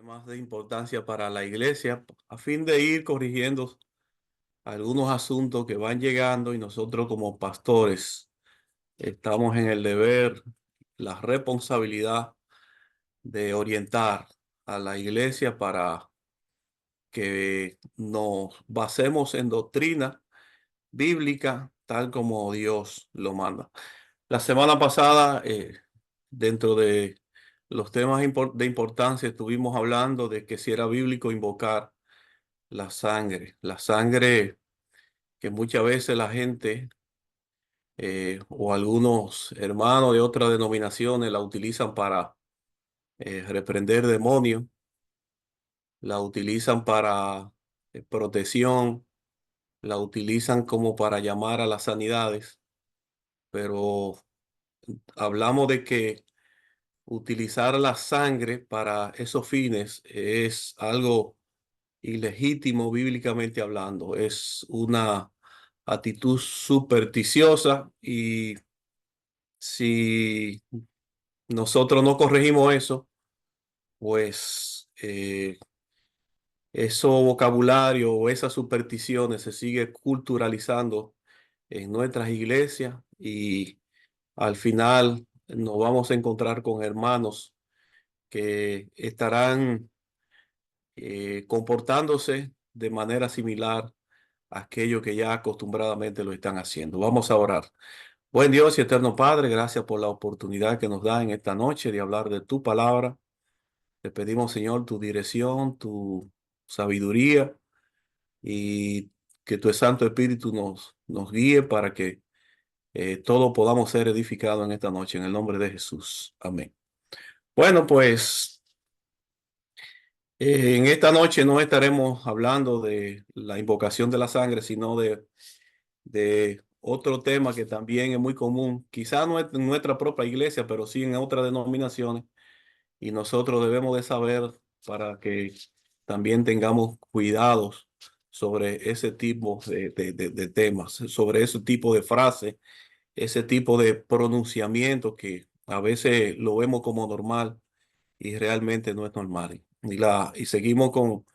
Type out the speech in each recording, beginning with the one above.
Temas de importancia para la iglesia, a fin de ir corrigiendo algunos asuntos que van llegando y nosotros como pastores estamos en el deber, la responsabilidad de orientar a la iglesia para que nos basemos en doctrina bíblica tal como Dios lo manda. La semana pasada, dentro de los temas de importancia, estuvimos hablando de que si era bíblico invocar la sangre que muchas veces la gente o algunos hermanos de otras denominaciones la utilizan para reprender demonios, la utilizan para protección, la utilizan como para llamar a las sanidades, pero hablamos de que utilizar la sangre para esos fines es algo ilegítimo bíblicamente hablando. Es una actitud supersticiosa y si nosotros no corregimos eso, pues ese vocabulario o esas supersticiones se sigue culturalizando en nuestras iglesias y al final nos vamos a encontrar con hermanos que estarán comportándose de manera similar a aquello que ya acostumbradamente lo están haciendo. Vamos a orar. Buen Dios y eterno Padre, gracias por la oportunidad que nos da en esta noche de hablar de tu palabra. Te pedimos, Señor, tu dirección, tu sabiduría y que tu Santo Espíritu nos guíe para que todos podamos ser edificados en esta noche, en el nombre de Jesús. Amén. Bueno, pues en esta noche no estaremos hablando de la invocación de la sangre, sino de otro tema que también es muy común, quizá no es en nuestra propia iglesia, pero sí en otras denominaciones, y nosotros debemos de saber para que también tengamos cuidados sobre ese tipo de temas, sobre ese tipo de frases, ese tipo de pronunciamiento que a veces lo vemos como normal y realmente no es normal. Y seguimos con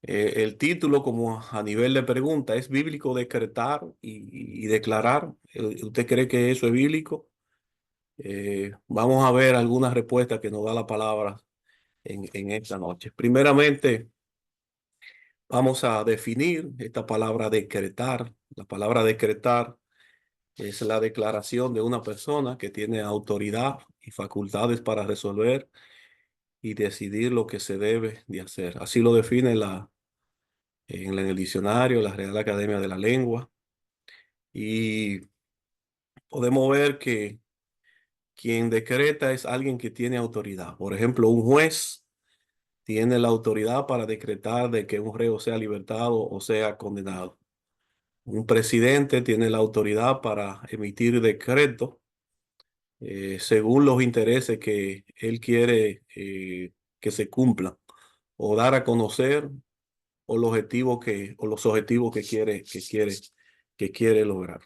el título como a nivel de pregunta. ¿Es bíblico decretar y declarar? ¿Usted cree que eso es bíblico? Vamos a ver algunas respuestas que nos da la palabra en esta noche. Primeramente, vamos a definir esta palabra decretar. La palabra decretar es la declaración de una persona que tiene autoridad y facultades para resolver y decidir lo que se debe de hacer. Así lo define en el diccionario, la Real Academia de la Lengua. Y podemos ver que quien decreta es alguien que tiene autoridad. Por ejemplo, un juez tiene la autoridad para decretar de que un reo sea libertado o sea condenado. Un presidente tiene la autoridad para emitir decretos según los intereses que él quiere que se cumplan o dar a conocer o los objetivos que quiere lograr.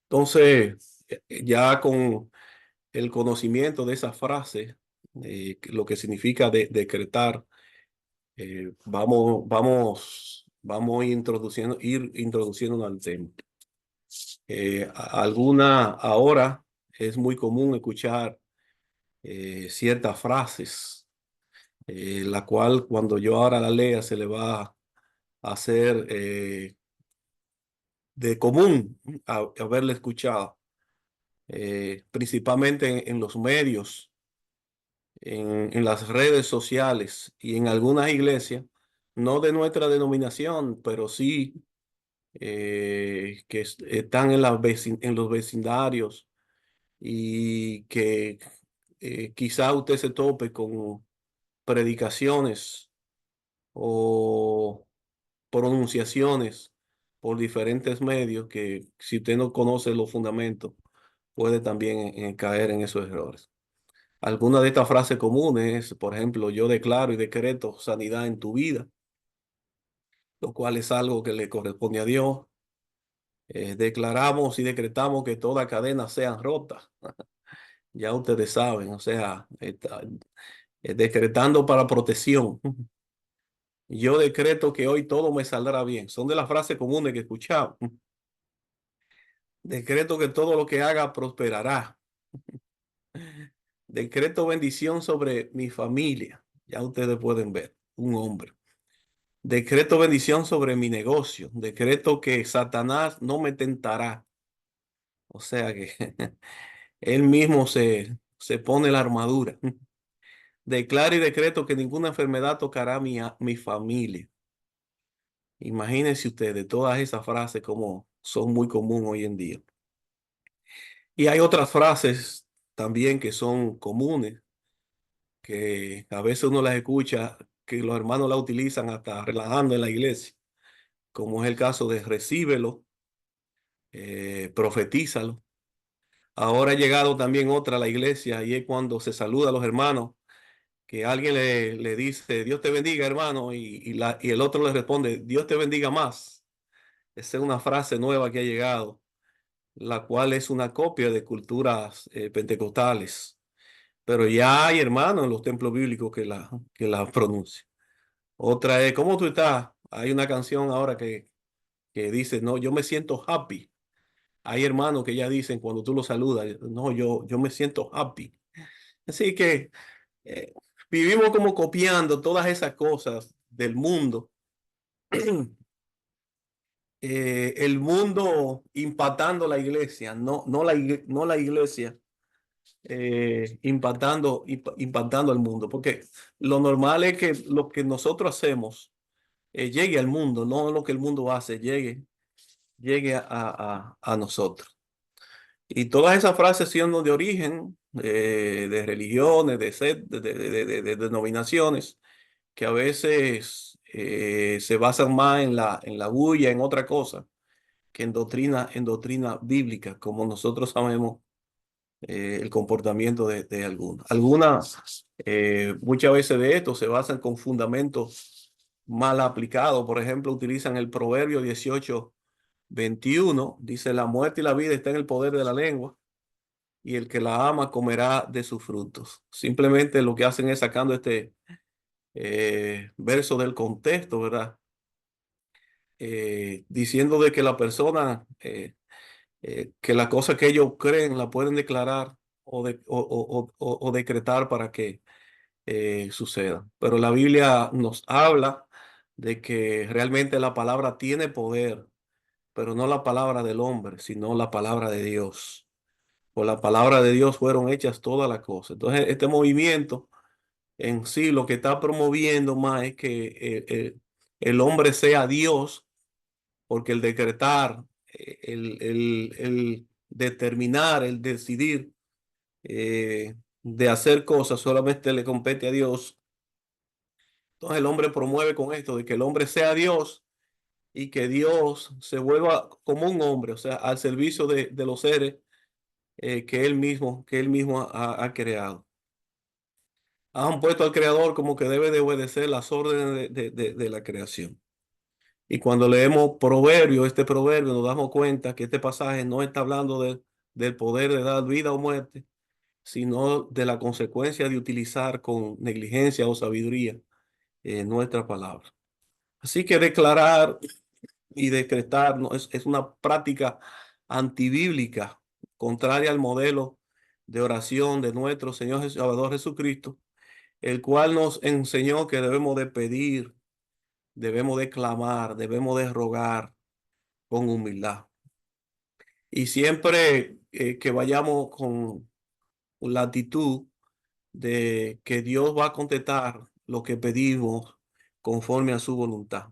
Entonces, ya con el conocimiento de esa frase, lo que significa decretar, vamos ir introduciendo al tema. Ahora es muy común escuchar ciertas frases, la cual cuando yo ahora la lea se le va a hacer de común haberla escuchado, principalmente en los medios, en las redes sociales y en algunas iglesias, no de nuestra denominación, pero sí están en los vecindarios y que quizá usted se tope con predicaciones o pronunciaciones por diferentes medios que si usted no conoce los fundamentos puede también caer en esos errores. Algunas de estas frases comunes, por ejemplo, yo declaro y decreto sanidad en tu vida, lo cual es algo que le corresponde a Dios. Declaramos y decretamos que toda cadena sea rota. Ya ustedes saben, o sea, decretando para protección. Yo decreto que hoy todo me saldrá bien. Son de las frases comunes que escuchamos. Decreto que todo lo que haga prosperará. Decreto bendición sobre mi familia. Ya ustedes pueden ver, un hombre. Decreto bendición sobre mi negocio. Decreto que Satanás no me tentará. O sea que él mismo se pone la armadura. Declaro y decreto que ninguna enfermedad tocará mi familia. Imagínense ustedes todas esas frases como son muy comunes hoy en día. Y hay otras frases también que son comunes, que a veces uno las escucha, que los hermanos la utilizan hasta relajando en la iglesia, como es el caso de recíbelo, profetízalo. Ahora ha llegado también otra a la iglesia y es cuando se saluda a los hermanos, que alguien le dice, Dios te bendiga, hermano, y el otro le responde, Dios te bendiga más. Esa es una frase nueva que ha llegado, la cual es una copia de culturas pentecostales. Pero ya hay hermanos en los templos bíblicos que la pronuncian. Otra es, ¿cómo tú estás? Hay una canción ahora que dice, no, yo me siento happy. Hay hermanos que ya dicen cuando tú los saludas, no, yo me siento happy. Así que eh, vivimos como copiando todas esas cosas del mundo. El mundo impactando la iglesia, no la iglesia impactando al mundo, porque lo normal es que lo que nosotros hacemos llegue al mundo, no lo que el mundo hace, llegue a nosotros. Y todas esas frases siendo de origen, de religiones, de denominaciones, que a veces se basan más en la bulla, en otra cosa, que en doctrina bíblica, como nosotros sabemos el comportamiento de algunas. Muchas veces de esto se basan con fundamentos mal aplicados. Por ejemplo, utilizan el Proverbio 18:21. Dice, la muerte y la vida está en el poder de la lengua y el que la ama comerá de sus frutos. Simplemente lo que hacen es sacando este verso del contexto, ¿verdad? Diciendo de que la persona, que las cosas que ellos creen la pueden declarar o decretar para que suceda. Pero la Biblia nos habla de que realmente la palabra tiene poder, pero no la palabra del hombre, sino la palabra de Dios. Por la palabra de Dios fueron hechas todas las cosas. Entonces, este movimiento en sí lo que está promoviendo más es que el hombre sea Dios, porque el decretar, el determinar, el decidir de hacer cosas solamente le compete a Dios. Entonces el hombre promueve con esto de que el hombre sea Dios y que Dios se vuelva como un hombre, o sea, al servicio de los seres que él mismo ha creado. Han puesto al creador como que debe de obedecer las órdenes de la creación. Y cuando leemos este proverbio, nos damos cuenta que este pasaje no está hablando del poder de dar vida o muerte, sino de la consecuencia de utilizar con negligencia o sabiduría nuestra palabra. Así que declarar y decretar no, es una práctica antibíblica, contraria al modelo de oración de nuestro Señor Salvador Jesucristo, el cual nos enseñó que debemos de pedir, debemos de clamar, debemos de rogar con humildad. Y siempre que vayamos con la actitud de que Dios va a contestar lo que pedimos conforme a su voluntad.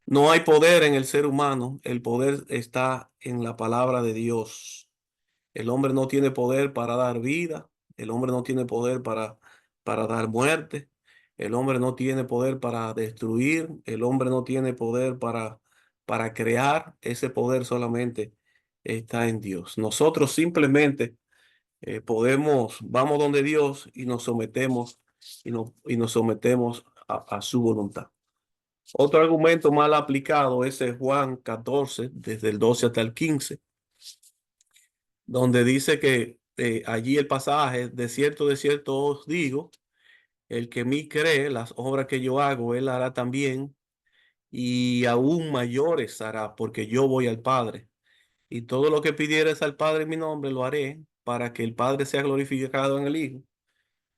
No hay poder en el ser humano, el poder está en la palabra de Dios. El hombre no tiene poder para dar vida, el hombre no tiene poder para dar muerte, el hombre no tiene poder para destruir, el hombre no tiene poder para crear, ese poder solamente está en Dios. Nosotros simplemente vamos donde Dios y nos sometemos y nos sometemos a su voluntad. Otro argumento mal aplicado es el Juan 14, desde el 12 hasta el 15, donde dice que allí el pasaje, de cierto os digo, El que en mí cree, las obras que yo hago, él hará también, y aún mayores hará, porque yo voy al Padre. Y todo lo que pidieres al Padre en mi nombre lo haré, para que el Padre sea glorificado en el Hijo.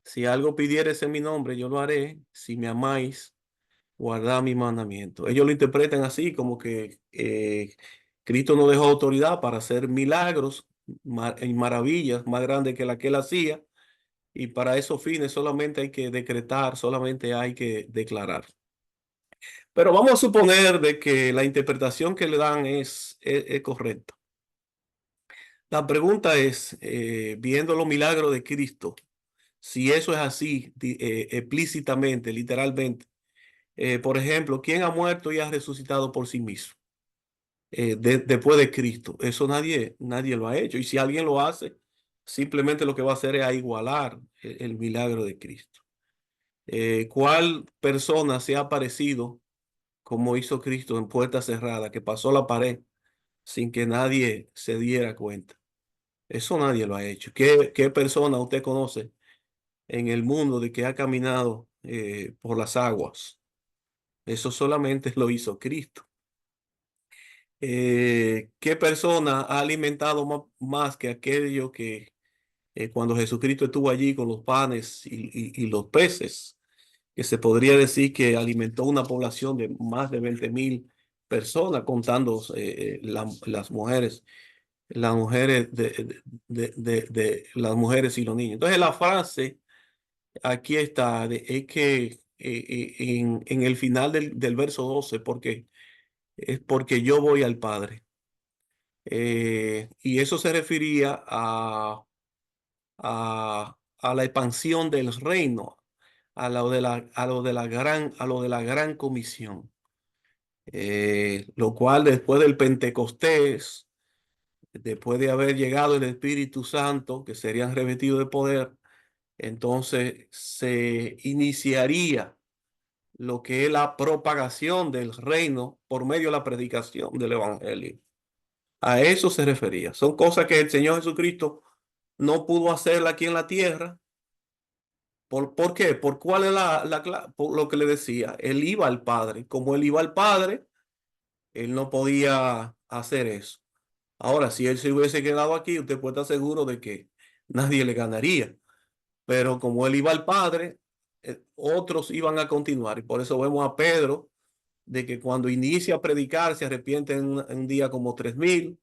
Si algo pidieres en mi nombre, yo lo haré. Si me amáis, guardad mi mandamiento. Ellos lo interpretan así, como que Cristo no dejó autoridad para hacer milagros y maravillas más grandes que la que él hacía. Y para esos fines solamente hay que decretar, solamente hay que declarar. Pero vamos a suponer de que la interpretación que le dan es correcta. La pregunta es, viendo los milagros de Cristo, si eso es así, explícitamente, literalmente, por ejemplo, ¿quién ha muerto y ha resucitado por sí mismo? Después de Cristo. Eso nadie lo ha hecho. Y si alguien lo hace, simplemente lo que va a hacer es a igualar el milagro de Cristo. ¿Cuál persona se ha aparecido como hizo Cristo en puerta cerrada, que pasó la pared sin que nadie se diera cuenta? Eso nadie lo ha hecho. ¿Qué persona usted conoce en el mundo de que ha caminado por las aguas? Eso solamente lo hizo Cristo. ¿Qué persona ha alimentado más que aquello que cuando Jesucristo estuvo allí con los panes y los peces, que se podría decir que alimentó una población de más de 20.000 personas, contando las mujeres las mujeres y los niños? Entonces la frase aquí está, es que en el final del verso 12, porque es porque yo voy al Padre. Y eso se refería a la expansión del reino, a lo de la gran comisión. Lo cual después del Pentecostés, después de haber llegado el Espíritu Santo, que serían revestidos de poder, entonces se iniciaría lo que es la propagación del reino por medio de la predicación del Evangelio. A eso se refería. Son cosas que el Señor Jesucristo no pudo hacerla aquí en la tierra. ¿Por qué? ¿Por cuál es por lo que le decía? Él iba al Padre. Como él iba al Padre, él no podía hacer eso. Ahora, si él se hubiese quedado aquí, usted puede estar seguro de que nadie le ganaría. Pero como él iba al Padre, otros iban a continuar. Y por eso vemos a Pedro de que cuando inicia a predicar se arrepiente en un día como 3.000,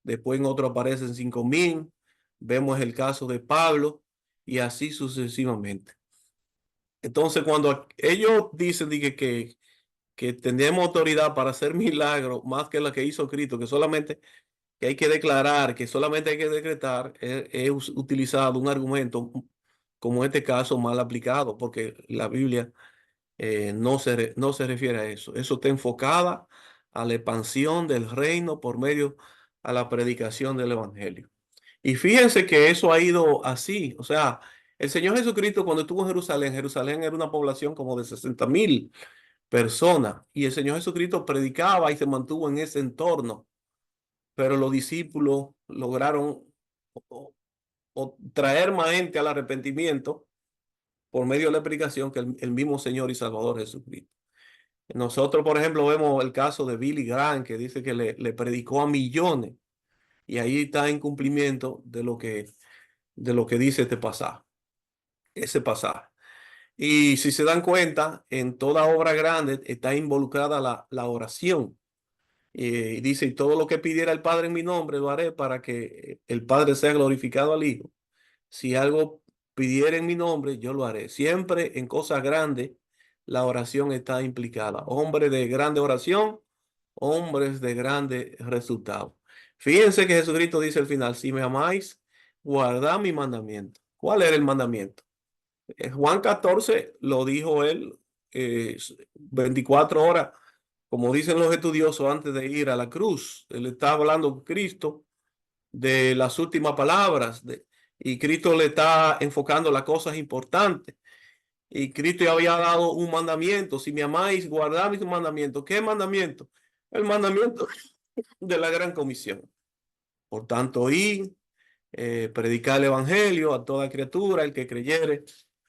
después en otro aparecen 5.000. Vemos el caso de Pablo y así sucesivamente. Entonces, cuando ellos dicen que tenemos autoridad para hacer milagros más que la que hizo Cristo, que solamente que hay que declarar, que solamente hay que decretar, es utilizado un argumento como este caso mal aplicado, porque la Biblia no se refiere a eso. Eso está enfocada a la expansión del reino por medio a la predicación del evangelio. Y fíjense que eso ha ido así. O sea, el Señor Jesucristo cuando estuvo en Jerusalén, Jerusalén era una población como de 60.000 personas. Y el Señor Jesucristo predicaba y se mantuvo en ese entorno. Pero los discípulos lograron o- traer más gente al arrepentimiento por medio de la predicación que el mismo Señor y Salvador Jesucristo. Nosotros, por ejemplo, vemos el caso de Billy Graham, que dice que le predicó a millones, y ahí está en cumplimiento de lo que dice este pasaje, ese pasaje. Y si se dan cuenta, en toda obra grande está involucrada la oración. Y dice, y todo lo que pidiera el Padre en mi nombre lo haré para que el Padre sea glorificado al Hijo. Si algo pidiera en mi nombre, yo lo haré. Siempre en cosas grandes, la oración está implicada. Hombres de grande oración, hombres de grande resultado. Fíjense que Jesucristo dice al final, si me amáis, guardad mi mandamiento. ¿Cuál era el mandamiento? Juan 14 lo dijo él 24 horas, como dicen los estudiosos, antes de ir a la cruz. Él está hablando con Cristo de las últimas palabras y Cristo le está enfocando las cosas importantes. Y Cristo ya había dado un mandamiento: si me amáis, guardad mis mandamientos. ¿Qué mandamiento? El mandamiento de la gran comisión. Por tanto, predicar el evangelio a toda criatura, el que creyere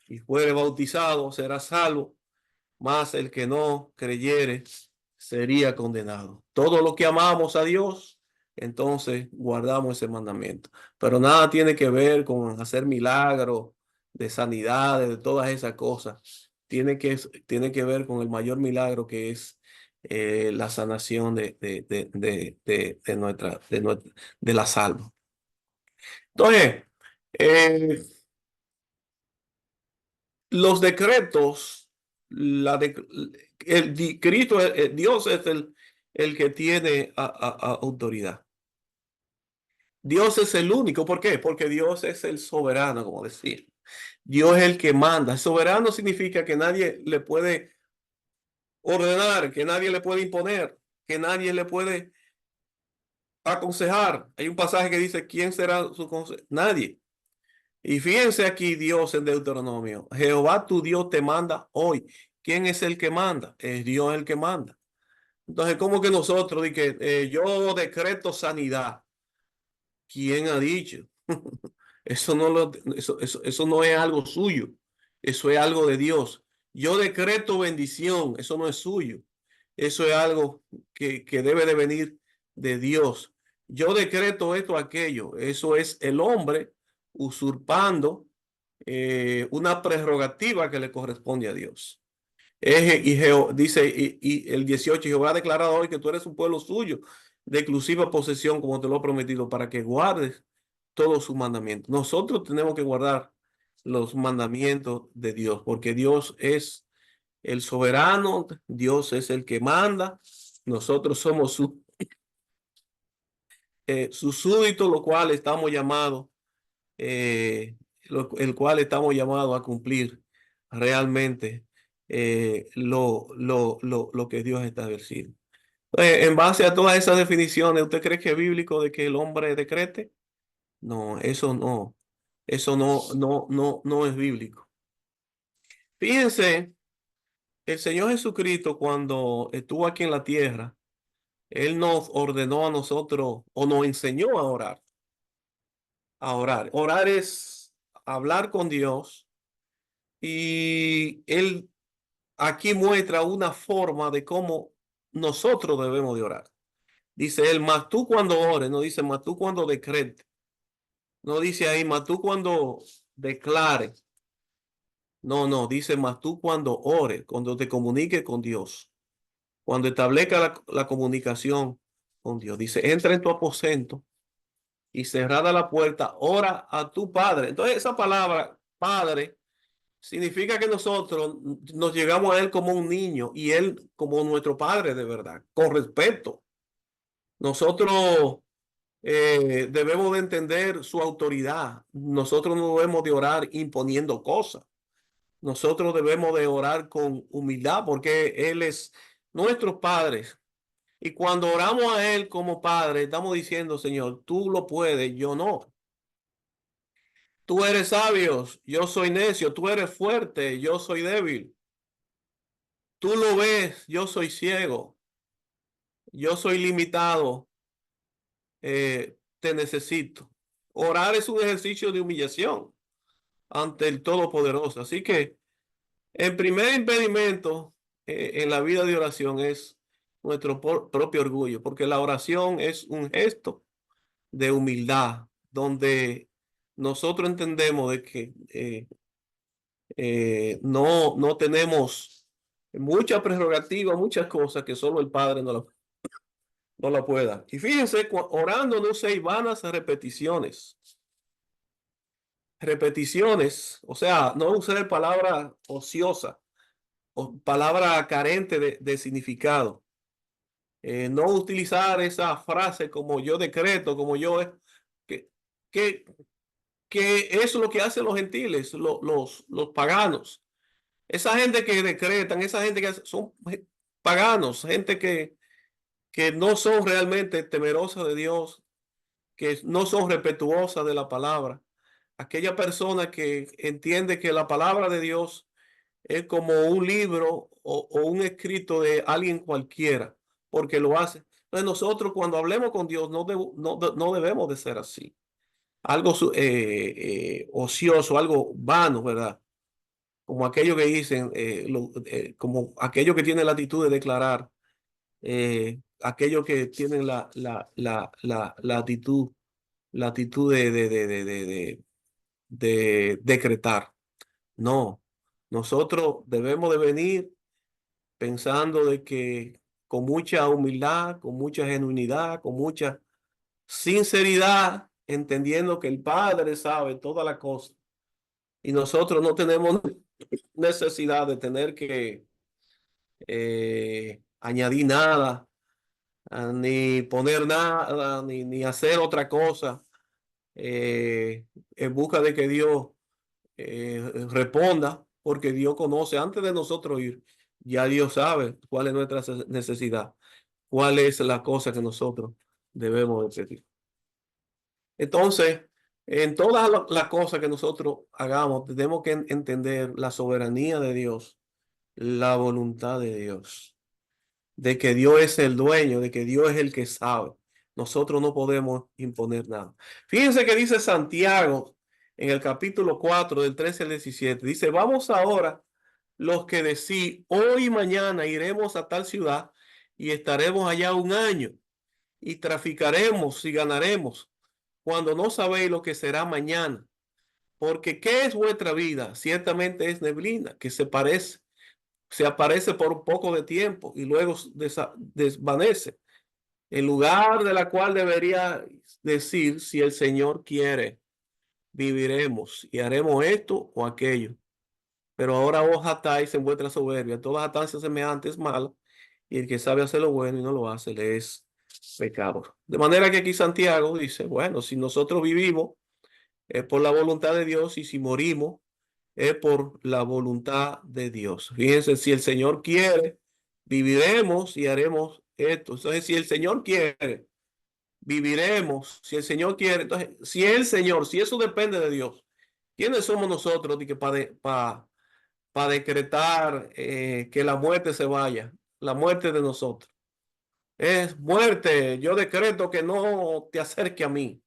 y fuere bautizado será salvo, mas el que no creyere sería condenado. Todo lo que amamos a Dios, entonces guardamos ese mandamiento. Pero nada tiene que ver con hacer milagros de sanidades, de todas esas cosas. Tiene que ver con el mayor milagro que es la sanación de la salva. Entonces, eh, los decretos, Cristo, Dios es el que tiene autoridad. Dios es el único. ¿Por qué? Porque Dios es el soberano, como decía. Dios es el que manda. Soberano significa que nadie le puede ordenar, que nadie le puede imponer, que nadie le puede aconsejar. Hay un pasaje que dice, ¿quién será su consejero? Nadie. Y fíjense aquí Dios en Deuteronomio. Jehová tu Dios te manda hoy. ¿Quién es el que manda? Es Dios el que manda. Entonces, ¿cómo que nosotros, di que yo decreto sanidad? ¿Quién ha dicho? Eso no es algo suyo. Eso es algo de Dios. Yo decreto bendición. Eso no es suyo. Eso es algo que debe de venir de Dios. Yo decreto esto, aquello. Eso es el hombre usurpando una prerrogativa que le corresponde a Dios. Dice y el 18, Jehová ha declarado hoy que tú eres un pueblo suyo, de exclusiva posesión, como te lo he prometido, para que guardes todos sus mandamientos. Nosotros tenemos que guardar los mandamientos de Dios, porque Dios es el soberano, Dios es el que manda, nosotros somos su súbdito, lo cual estamos llamados el cual estamos llamados a cumplir realmente lo que Dios ha establecido. En base a todas esas definiciones, ¿usted cree que es bíblico de que el hombre decrete? No, eso no es bíblico. Fíjense, el Señor Jesucristo cuando estuvo aquí en la tierra, Él nos ordenó a nosotros o nos enseñó a orar. A orar. Orar es hablar con Dios y Él aquí muestra una forma de cómo nosotros debemos de orar. Dice él, mas tú cuando ores, no dice, mas tú cuando decretes, no dice ahí, mas tú cuando declares, no, dice, mas tú cuando ores, cuando te comuniques con Dios, cuando establezca la comunicación con Dios. Dice, entra en tu aposento y cerrada la puerta, ora a tu Padre. Entonces esa palabra, Padre, significa que nosotros nos llegamos a Él como un niño y Él como nuestro Padre de verdad, con respeto. Nosotros debemos de entender su autoridad. Nosotros no debemos de orar imponiendo cosas. Nosotros debemos de orar con humildad porque Él es nuestro Padre. Y cuando oramos a Él como Padre, estamos diciendo, Señor, tú lo puedes, yo no. Tú eres sabio, yo soy necio. Tú eres fuerte, yo soy débil. Tú lo ves, yo soy ciego, yo soy limitado, te necesito. Orar es un ejercicio de humillación ante el Todopoderoso. Así que el primer impedimento en la vida de oración es nuestro propio orgullo, porque la oración es un gesto de humildad, donde nosotros entendemos de que no tenemos mucha prerrogativa, muchas cosas que solo el Padre no la pueda. Y fíjense, orando no se hay vanas repeticiones. Repeticiones, o sea, no usar palabra ociosa o palabra carente de significado. No utilizar esa frase como yo decreto, como yo, que, que, que eso es lo que hacen los gentiles, los paganos. Esa gente que decretan, esa gente que son paganos, gente que no son realmente temerosas de Dios, que no son respetuosas de la palabra. Aquella persona que entiende que la palabra de Dios es como un libro o un escrito de alguien cualquiera, porque lo hace. Entonces nosotros cuando hablemos con Dios no debemos de ser así. Algo ocioso, algo vano, ¿verdad? como aquellos que dicen, como aquellos que tienen la actitud de declarar, aquellos que tienen la actitud de decretar. No, nosotros debemos de venir pensando de que con mucha humildad, con mucha genuinidad, con mucha sinceridad, entendiendo que el Padre sabe todas las cosas y nosotros no tenemos necesidad de tener que añadir nada, ni poner nada, ni hacer otra cosa en busca de que Dios responda, porque Dios conoce antes de nosotros ir, ya Dios sabe cuál es nuestra necesidad, cuál es la cosa que nosotros debemos de pedir. Entonces, en todas las cosas que nosotros hagamos, tenemos que entender la soberanía de Dios, la voluntad de Dios, de que Dios es el dueño, de que Dios es el que sabe. Nosotros no podemos imponer nada. Fíjense que dice Santiago en el capítulo 4 del 13 al 17. Dice, vamos ahora los que decís, hoy y mañana iremos a tal ciudad y estaremos allá un año y traficaremos y ganaremos cuando no sabéis lo que será mañana. Porque ¿qué es vuestra vida? Ciertamente es neblina que se aparece por un poco de tiempo y luego desvanece. En lugar de la cual debería decir, si el Señor quiere, viviremos y haremos esto o aquello. Pero ahora vos atáis en vuestra soberbia. Toda jactancia semejante es mala, y el que sabe hacer lo bueno y no lo hace, le es pecado. De manera que aquí Santiago dice, bueno, si nosotros vivimos es por la voluntad de Dios y si morimos es por la voluntad de Dios. Fíjense, si el Señor quiere, viviremos y haremos esto. Entonces, si el Señor quiere, viviremos. Si el Señor quiere, entonces, si el Señor, si eso depende de Dios, ¿quiénes somos nosotros para decretar que la muerte se vaya? La muerte de nosotros. Es muerte. Yo decreto que no te acerque a mí,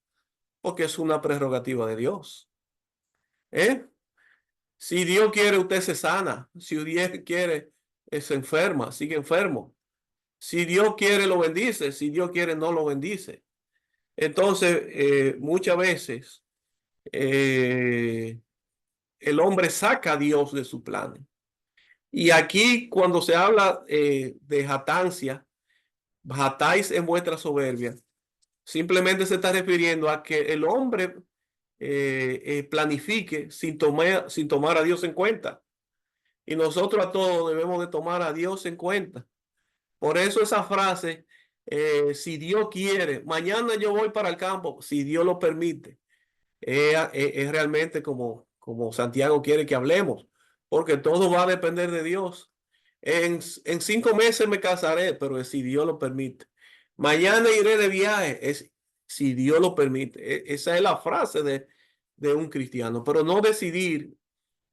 porque es una prerrogativa de Dios. ¿Eh? Si Dios quiere, usted se sana. Si Dios quiere, se enferma, sigue enfermo. Si Dios quiere, lo bendice. Si Dios quiere, no lo bendice. Entonces, muchas veces eh, el hombre saca a Dios de su plan. Y aquí, cuando se habla de jactancia, jatáis en vuestra soberbia, simplemente se está refiriendo a que el hombre planifique sin tomar a Dios en cuenta. Y nosotros a todos debemos de tomar a Dios en cuenta. Por eso esa frase, si Dios quiere, mañana yo voy para el campo, si Dios lo permite, es realmente como Santiago quiere que hablemos, porque todo va a depender de Dios. En 5 meses me casaré, pero es si Dios lo permite. Mañana iré de viaje, es si Dios lo permite. Esa es la frase de un cristiano, pero no decidir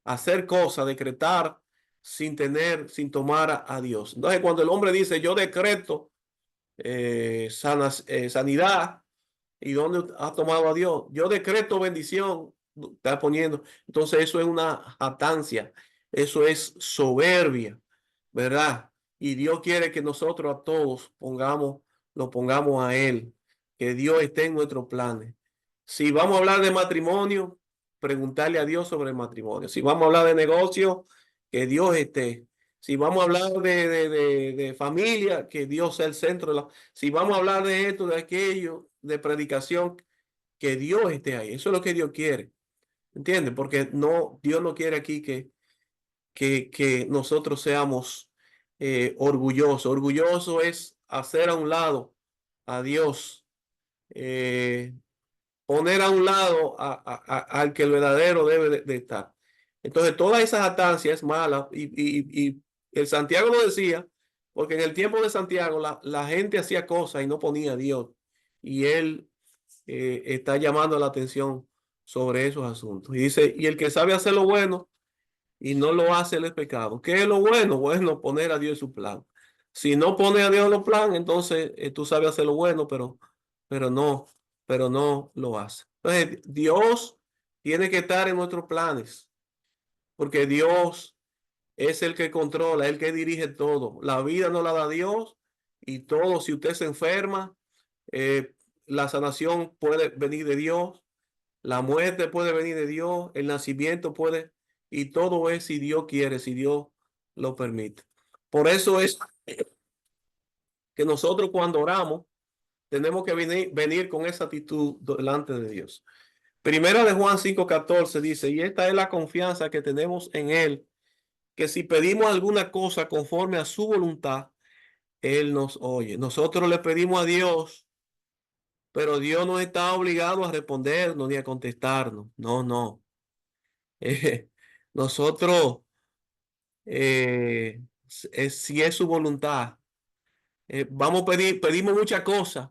hacer cosas, decretar sin tomar a Dios. Entonces, cuando el hombre dice, yo decreto sanidad, ¿y dónde ha tomado a Dios? Yo decreto bendición, está poniendo. Entonces, eso es una jactancia, eso es soberbia, ¿verdad? Y Dios quiere que nosotros a todos lo pongamos a Él, que Dios esté en nuestros planes. Si vamos a hablar de matrimonio, preguntarle a Dios sobre el matrimonio. Si vamos a hablar de negocio, que Dios esté. Si vamos a hablar de familia, que Dios sea el centro de la... Si vamos a hablar de esto, de aquello, de predicación, que Dios esté ahí. Eso es lo que Dios quiere. ¿Entiendes? Porque no, Dios no quiere aquí que nosotros seamos orgullosos. Orgulloso es hacer a un lado a Dios, eh, poner a un lado al que el verdadero debe de estar. Entonces, toda esa jactancia es mala y el Santiago lo decía, porque en el tiempo de Santiago la gente hacía cosas y no ponía a Dios. Y él está llamando la atención sobre esos asuntos. Y dice, y el que sabe hacer lo bueno y no lo hace, él es pecado. ¿Qué es lo bueno? Bueno, poner a Dios en su plan. Si no pone a Dios en los plan, entonces tú sabes hacer lo bueno, pero no, pero no lo hace. Entonces, Dios tiene que estar en nuestros planes. porque Dios es el que controla, el que dirige todo. La vida no la da Dios y todo, si usted se enferma, eh, la sanación puede venir de Dios, la muerte puede venir de Dios, el nacimiento puede, y todo es si Dios quiere, si Dios lo permite. Por eso es que nosotros cuando oramos tenemos que venir con esa actitud delante de Dios. Primera de Juan 5:14 dice, y esta es la confianza que tenemos en Él, que si pedimos alguna cosa conforme a su voluntad, Él nos oye. Nosotros le pedimos a Dios, pero Dios no está obligado a respondernos ni a contestarnos. No, no. Eh, nosotros, si es su voluntad, vamos a pedimos muchas cosas,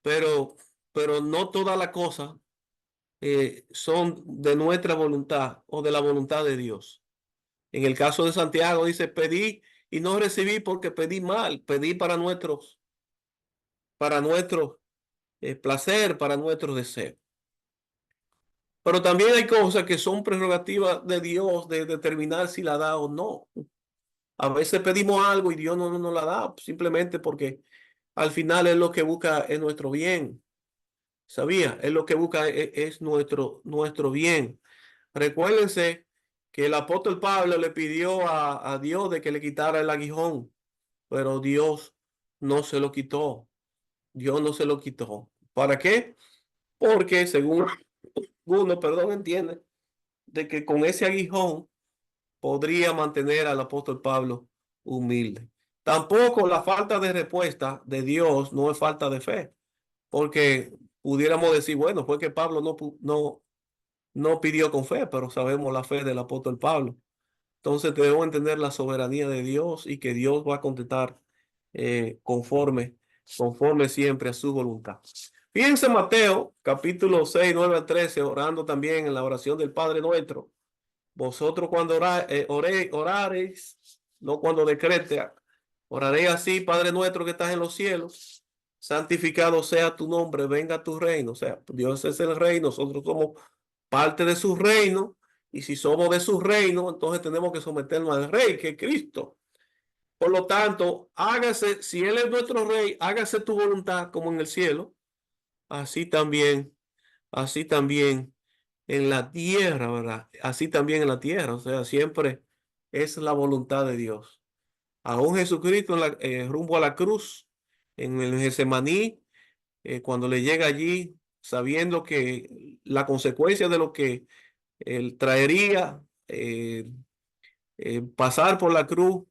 pero, pero no todas las cosas son de nuestra voluntad o de la voluntad de Dios. En el caso de Santiago dice, pedí y no recibí porque pedí mal, pedí para nuestro placer, para nuestro deseo. Pero también hay cosas que son prerrogativas de Dios de determinar si la da o no. A veces pedimos algo y Dios no nos la da, simplemente porque al final es lo que busca es nuestro bien. ¿Sabía? Es lo que busca es nuestro bien. Recuérdense que el apóstol Pablo le pidió a Dios de que le quitara el aguijón, pero Dios no se lo quitó. Dios no se lo quitó. ¿Para qué? Porque según uno, perdón, entiende de que con ese aguijón podría mantener al apóstol Pablo humilde. Tampoco la falta de respuesta de Dios no es falta de fe, porque pudiéramos decir, bueno, fue que Pablo no pidió con fe, pero sabemos la fe del apóstol Pablo. Entonces debemos entender la soberanía de Dios y que Dios va a contestar conforme siempre a su voluntad. Fíjense Mateo, capítulo 6 9 a 13, orando también en la oración del Padre Nuestro. Vosotros cuando oraréis, no cuando decrete, oraréis así, Padre Nuestro que estás en los cielos, santificado sea tu nombre, venga tu reino. O sea, Dios es el rey, nosotros somos parte de su reino, y si somos de su reino, entonces tenemos que someternos al rey, que es Cristo. Por lo tanto, hágase, si Él es nuestro rey, hágase tu voluntad como en el cielo, así también, así también en la tierra, ¿verdad? Así también en la tierra, o sea, siempre es la voluntad de Dios. Aún Jesucristo rumbo a la cruz, en el Getsemaní, cuando le llega allí, sabiendo que la consecuencia de lo que él traería, pasar por la cruz,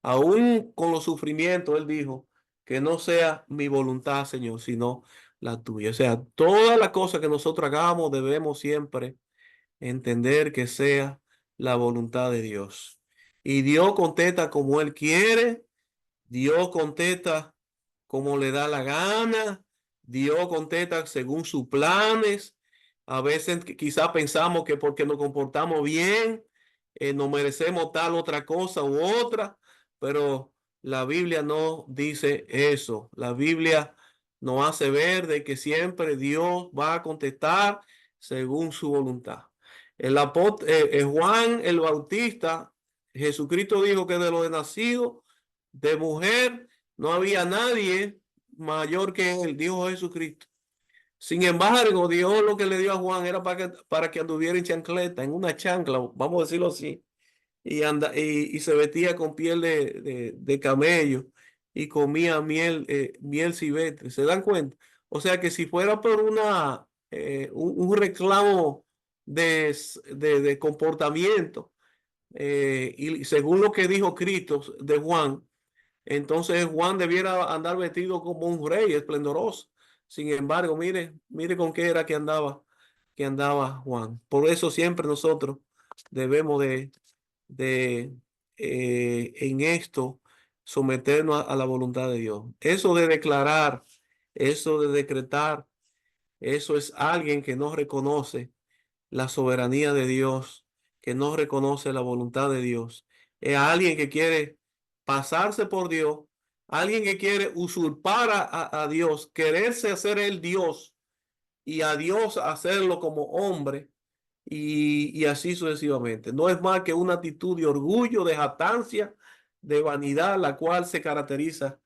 aún con los sufrimientos, él dijo, que no sea mi voluntad, Señor, sino la tuya. O sea, todas las cosas que nosotros hagamos debemos siempre entender que sea la voluntad de Dios. Y Dios contesta como Él quiere, Dios contesta como le da la gana, Dios contesta según sus planes. A veces quizás pensamos que porque nos comportamos bien, no merecemos tal otra cosa u otra, pero la Biblia no dice eso. La Biblia nos hace ver de que siempre Dios va a contestar según su voluntad. Juan el Bautista, Jesucristo dijo que de lo de nacido de mujer no había nadie mayor que él, dijo Jesucristo. Sin embargo, Dios lo que le dio a Juan era para que anduviera en chancleta, en una chancla, vamos a decirlo así, y se vestía con piel de camello y comía miel silvestre. ¿Se dan cuenta? O sea que si fuera por un reclamo de comportamiento, y según lo que dijo Cristo de Juan, entonces Juan debiera andar vestido como un rey esplendoroso. Sin embargo, mire con qué era que andaba Juan. Por eso siempre nosotros debemos de en esto someternos a la voluntad de Dios. Eso de declarar, eso de decretar, eso es alguien que no reconoce la soberanía de Dios, que no reconoce la voluntad de Dios. Es alguien que quiere pasarse por Dios, alguien que quiere usurpar a Dios, quererse hacer el Dios y a Dios hacerlo como hombre. y así sucesivamente. No es más que una actitud de orgullo, de jactancia, de vanidad, la cual se caracteriza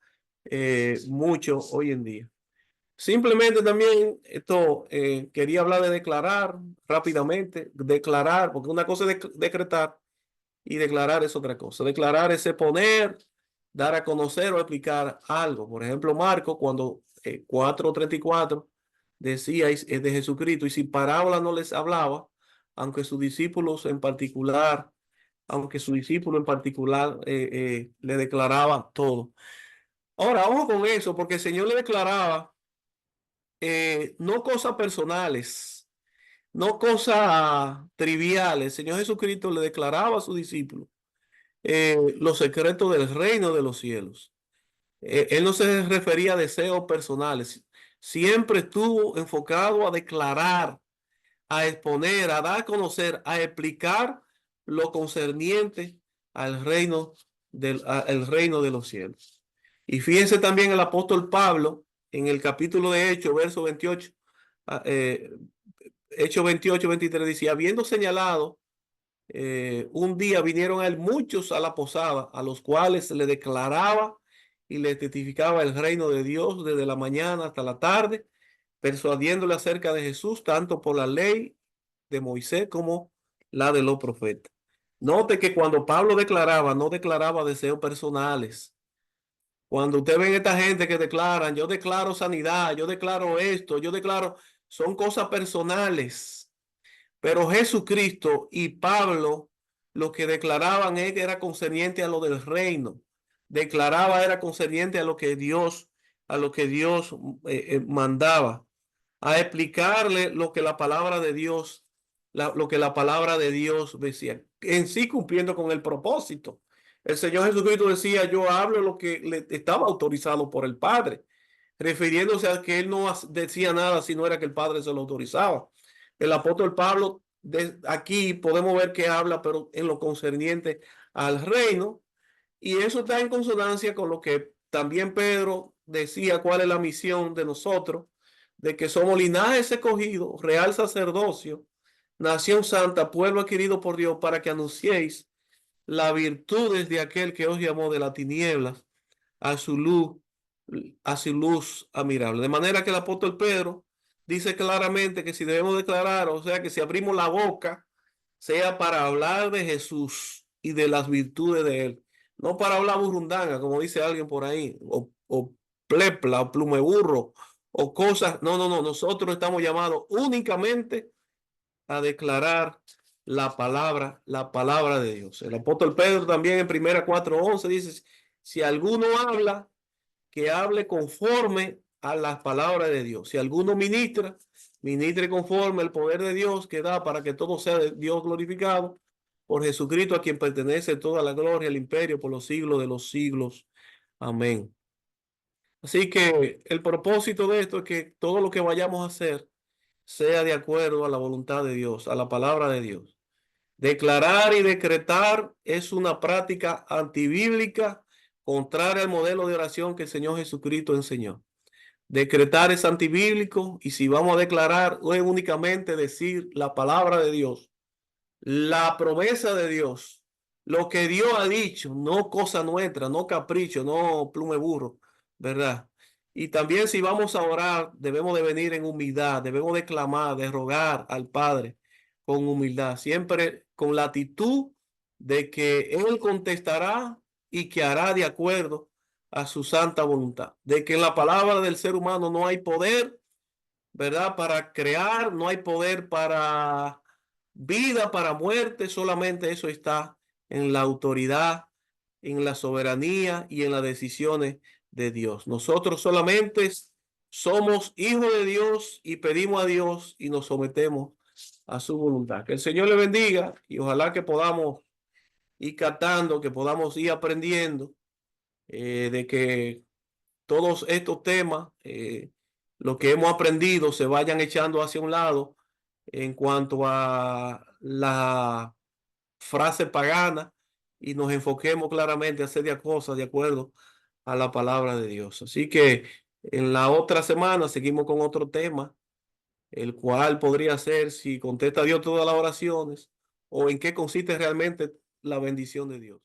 mucho hoy en día. Simplemente también esto quería hablar de declarar rápidamente, declarar, porque una cosa es decretar y declarar es otra cosa. Declarar es exponer, dar a conocer o explicar algo. Por ejemplo, Marco, cuando 4:34 decía es de Jesucristo, y sin parábola no les hablaba, aunque sus discípulos en particular, aunque su discípulo en particular le declaraba todo. Ahora, ojo con eso, porque el Señor le declaraba no cosas personales, no cosas triviales. El Señor Jesucristo le declaraba a sus discípulos los secretos del reino de los cielos. Él no se refería a deseos personales, siempre estuvo enfocado a declarar, a exponer, a dar a conocer, a explicar lo concerniente al reino al reino de los cielos. Y fíjense también el apóstol Pablo en el capítulo de Hechos, verso 28, ah, Hechos 28, 23, dice, habiendo señalado un día vinieron a él muchos a la posada, a los cuales le declaraba y le testificaba el reino de Dios desde la mañana hasta la tarde, persuadiéndole acerca de Jesús, tanto por la ley de Moisés como la de los profetas. Note que cuando Pablo declaraba, no declaraba deseos personales. Cuando usted ven esta gente que declaran, yo declaro sanidad, yo declaro esto, yo declaro, son cosas personales. Pero Jesucristo y Pablo lo que declaraban es que era concerniente a lo del reino. Declaraba era concerniente a lo que Dios mandaba, a explicarle lo que la palabra de Dios, lo que la palabra de Dios decía, en sí cumpliendo con el propósito. El Señor Jesucristo decía, yo hablo lo que le estaba autorizado por el Padre, refiriéndose a que él no decía nada si no era que el Padre se lo autorizaba. El apóstol Pablo, aquí podemos ver que habla, pero en lo concerniente al reino, y eso está en consonancia con lo que también Pedro decía, cuál es la misión de nosotros, de que somos linaje escogido, real sacerdocio, nación santa, pueblo adquirido por Dios, para que anunciéis las virtudes de aquel que os llamó de las tinieblas a su luz, a su luz admirable. De manera que el apóstol Pedro dice claramente que si debemos declarar, o sea, que si abrimos la boca, sea para hablar de Jesús y de las virtudes de él, no para hablar burundanga, como dice alguien por ahí, o plepla, o plume burro, o cosas. No, no, no, nosotros estamos llamados únicamente a declarar la palabra de Dios. El apóstol Pedro también en primera 4:11 dice, si alguno habla, que hable conforme a las palabras de Dios. Si alguno ministra, ministre conforme al poder de Dios que da para que todo sea de Dios glorificado por Jesucristo, a quien pertenece toda la gloria, el imperio por los siglos de los siglos. Amén. Así que el propósito de esto es que todo lo que vayamos a hacer sea de acuerdo a la voluntad de Dios, a la palabra de Dios. Declarar y decretar es una práctica antibíblica, contraria al modelo de oración que el Señor Jesucristo enseñó. Decretar es antibíblico, y si vamos a declarar es únicamente decir la palabra de Dios, la promesa de Dios, lo que Dios ha dicho, no cosa nuestra, no capricho, no plume burro, ¿verdad? Y también si vamos a orar, debemos de venir en humildad, debemos de clamar, de rogar al Padre con humildad, siempre con la actitud de que Él contestará y que hará de acuerdo a su santa voluntad, de que en la palabra del ser humano no hay poder, ¿verdad? Para crear, no hay poder para vida, para muerte, solamente eso está en la autoridad, en la soberanía y en las decisiones de Dios. Nosotros solamente somos hijos de Dios y pedimos a Dios y nos sometemos a su voluntad. Que el Señor le bendiga y ojalá que podamos ir catando, que podamos ir aprendiendo de que todos estos temas, lo que hemos aprendido, se vayan echando hacia un lado en cuanto a la frase pagana y nos enfoquemos claramente a hacer cosas de acuerdo a la palabra de Dios. Así que en la otra semana seguimos con otro tema el cual podría ser si contesta Dios todas las oraciones o en qué consiste realmente la bendición de Dios.